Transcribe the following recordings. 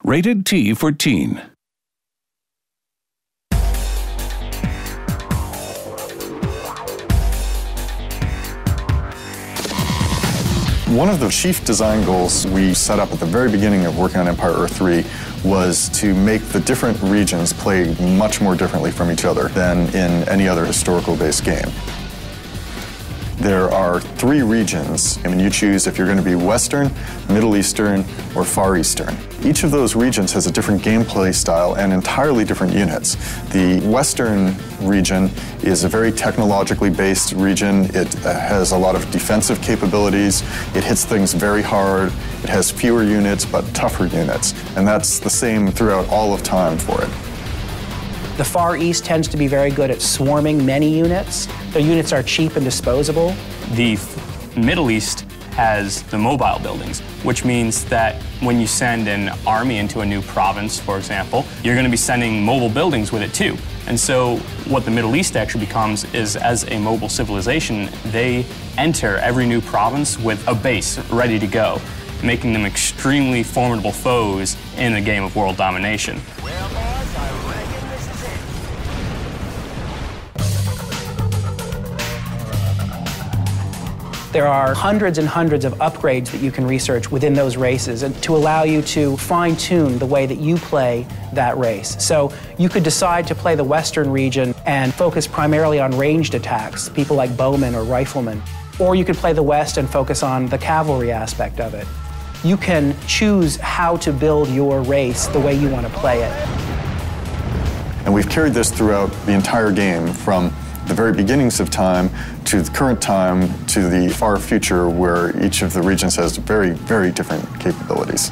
Rated T for Teen. One of the chief design goals we set up at the very beginning of working on Empire Earth 3 was to make the different regions play much more differently from each other than in any other historical-based game. There are 3 regions. I mean, you choose if you're going to be Western, Middle Eastern, or Far Eastern. Each of those regions has a different gameplay style and entirely different units. The Western region is a very technologically based region. It has a lot of defensive capabilities. It hits things very hard. It has fewer units, but tougher units. And that's the same throughout all of time for it. The Far East tends to be very good at swarming many units. Their units are cheap and disposable. The Middle East has the mobile buildings, which means that when you send an army into a new province, for example, you're going to be sending mobile buildings with it too. And so what the Middle East actually becomes is, as a mobile civilization, they enter every new province with a base ready to go, making them extremely formidable foes in a game of world domination. Well, boys, I reckon this is it. There are hundreds and hundreds of upgrades that you can research within those races and to allow you to fine-tune the way that you play that race. So you could decide to play the Western region and focus primarily on ranged attacks, people like bowmen or riflemen. Or you could play the West and focus on the cavalry aspect of it. You can choose how to build your race the way you want to play it. And we've carried this throughout the entire game, from the very beginnings of time to the current time to the far future, where each of the regions has very, very different capabilities.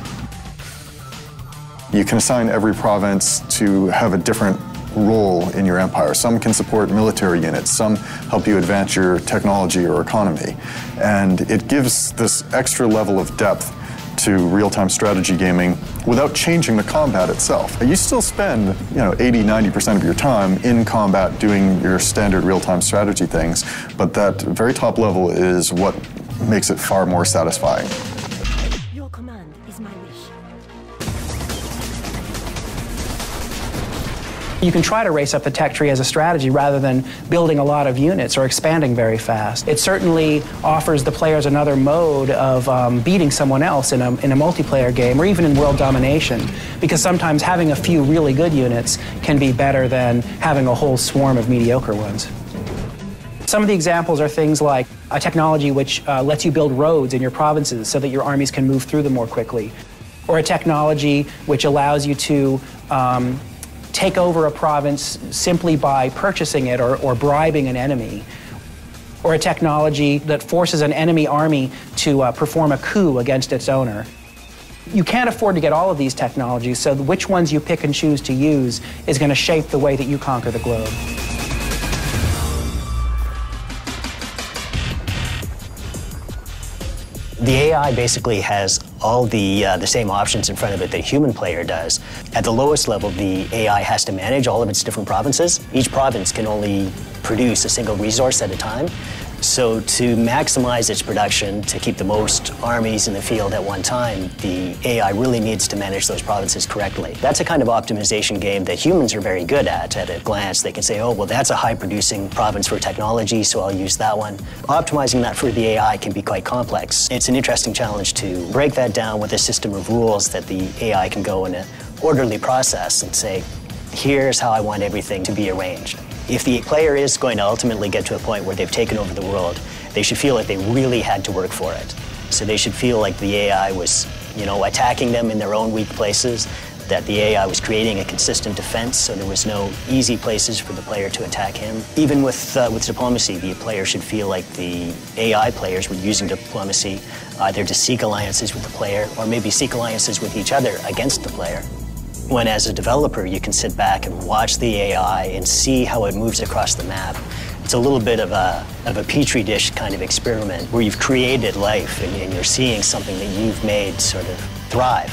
You can assign every province to have a different role in your empire. Some can support military units, some help you advance your technology or economy. And it gives this extra level of depth to real-time strategy gaming without changing the combat itself. You still spend, 80–90% of your time in combat doing your standard real-time strategy things, but that very top level is what makes it far more satisfying. Your command is my wish. You can try to race up the tech tree as a strategy rather than building a lot of units or expanding very fast. It certainly offers the players another mode of beating someone else in a multiplayer game or even in world domination, because sometimes having a few really good units can be better than having a whole swarm of mediocre ones. Some of the examples are things like a technology which lets you build roads in your provinces so that your armies can move through them more quickly, or a technology which allows you to take over a province simply by purchasing it or bribing an enemy, or a technology that forces an enemy army to perform a coup against its owner. You can't afford to get all of these technologies, so which ones you pick and choose to use is going to shape the way that you conquer the globe. The AI basically has all the same options in front of it that a human player does. At the lowest level, the AI has to manage all of its different provinces. Each province can only produce a single resource at a time. So to maximize its production, to keep the most armies in the field at one time, the AI really needs to manage those provinces correctly. That's a kind of optimization game that humans are very good at a glance. They can say, oh, well, that's a high-producing province for technology, so I'll use that one. Optimizing that for the AI can be quite complex. It's an interesting challenge to break that down with a system of rules that the AI can go in an orderly process and say, here's how I want everything to be arranged. If the player is going to ultimately get to a point where they've taken over the world, they should feel like they really had to work for it. So they should feel like the AI was, attacking them in their own weak places, that the AI was creating a consistent defense, so there was no easy places for the player to attack him. Even with diplomacy, the player should feel like the AI players were using diplomacy either to seek alliances with the player or maybe seek alliances with each other against the player. When, as a developer, you can sit back and watch the AI and see how it moves across the map. It's a little bit of a petri dish kind of experiment where you've created life and you're seeing something that you've made sort of thrive.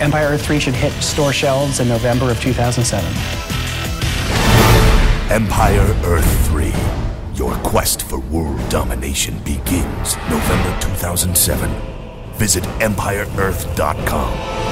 Empire Earth 3 should hit store shelves in November of 2007. Empire Earth 3. Your quest for world domination begins November 2007. Visit EmpireEarth.com.